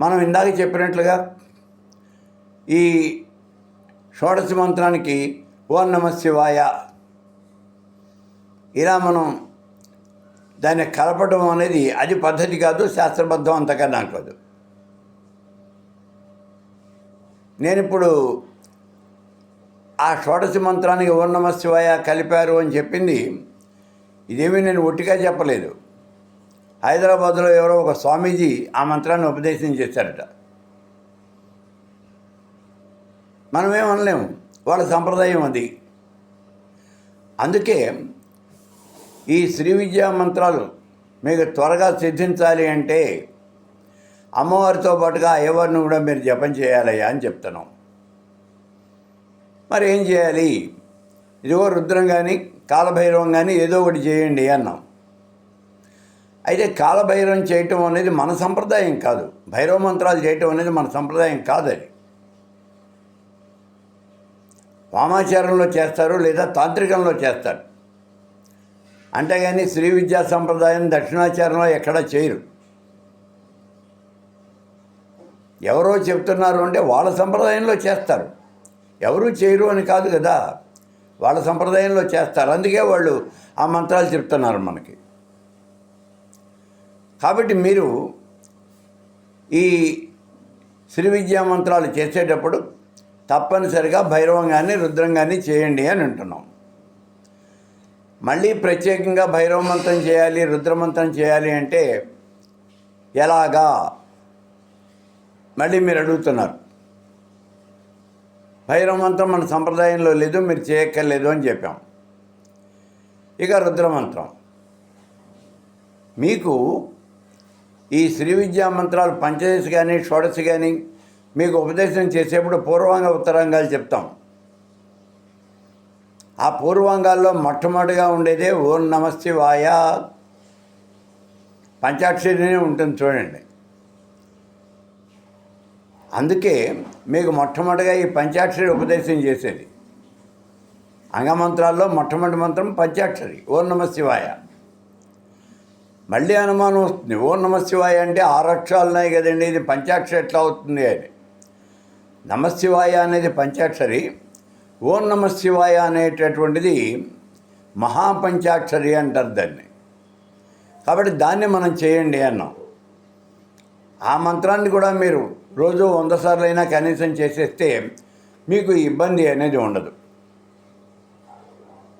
మనం ఇందాక చెప్పినట్లుగా ఈ షోడశ మంత్రానికి ఓం నమః శివాయ ఇలా మనం దాన్ని కలపడం అనేది అది పద్ధతి కాదు, శాస్త్రబద్ధం అంతకన్నా కాదు. నేను ఇప్పుడు ఆ షోడశ మంత్రానికి ఓం నమః శివాయ కలిపారు అని చెప్పింది ఇదేమీ నేను ఒట్టిగా చెప్పలేదు. హైదరాబాద్లో ఎవరో ఒక స్వామీజీ ఆ మంత్రాన్ని ఉపదేశం చేశారట. మనమేమనలేము, వాళ్ళ సంప్రదాయం అది. అందుకే ఈ శ్రీ విద్యా మంత్రాలు మీకు త్వరగా సిద్ధించాలి అంటే అమ్మవారితో పాటుగా అయ్యవారిని కూడా మీరు జపం చేయాలయ్యా అని చెప్తున్నాం. మరి ఏం చేయాలి? ఇదిగో రుద్రం కానీ కాలభైరవం కానీ ఏదో ఒకటి చేయండి అన్నాం. అయితే కాలభైరవం చేయటం అనేది మన సంప్రదాయం కాదు, భైరవ మంత్రాలు చేయటం అనేది మన సంప్రదాయం కాదు. అది వామాచారంలో చేస్తారు లేదా తాంత్రికంలో చేస్తారు, అంతేగాని శ్రీ విద్యా సంప్రదాయం దక్షిణాచారంలో ఎక్కడా చేయరు. ఎవరో చెప్తున్నారు అంటే వాళ్ళ సంప్రదాయంలో చేస్తారు, ఎవరూ చేయరు అని కాదు కదా, వాళ్ళ సంప్రదాయంలో చేస్తారు. అందుకే వాళ్ళు ఆ మంత్రాలు చెప్తున్నారు మనకి. కాబట్టి మీరు ఈ శ్రీ విద్యా మంత్రాలు చేసేటప్పుడు తప్పనిసరిగా భైరవం కానీ రుద్రం కానీ చేయండి అని అంటున్నాం. మళ్ళీ ప్రత్యేకంగా భైరవ మంత్రం చేయాలి, రుద్రమంత్రం చేయాలి అంటే ఎలాగా మళ్ళీ మీరు అడుగుతున్నారు. భైరవ మంత్రం మన సంప్రదాయంలో లేదు, మీరు చేయక్కర్లేదు అని చెప్పాం. ఇక రుద్రమంత్రం మీకు ఈ శ్రీ విద్యా మంత్రాలు పంచదశ కానీ షోడశ కానీ మీకు ఉపదేశం చేసేప్పుడు పూర్వాంగ ఉత్తరాంగాలు చెప్తాం. ఆ పూర్వాంగాల్లో మొట్టమొదటిగా ఉండేదే ఓం నమః శివాయ, పంచాక్షరినే ఉంటుంది చూడండి. అందుకే మీకు మొట్టమొదటిగా ఈ పంచాక్షరి ఉపదేశం చేసేది. అంగమంత్రాల్లో మొట్టమొదటి మంత్రం పంచాక్షరి ఓం నమః శివాయ. మళ్ళీ అనుమానం వస్తుంది, ఓం నమః శివాయ అంటే 6 అక్షరాలు ఉన్నాయి కదండి, ఇది పంచాక్షరి ఎట్లా అవుతుంది అని. నమః శివాయ అనేది పంచాక్షరి, ఓం నమః శివాయ అనేటటువంటిది మహాపంచాక్షరి అంటారు దాన్ని. కాబట్టి దాన్ని మనం చేయండి అన్నాం. ఆ మంత్రాన్ని కూడా మీరు రోజు 100 సార్లు అయినా కనీసం చేసేస్తే మీకు ఇబ్బంది అనేది ఉండదు.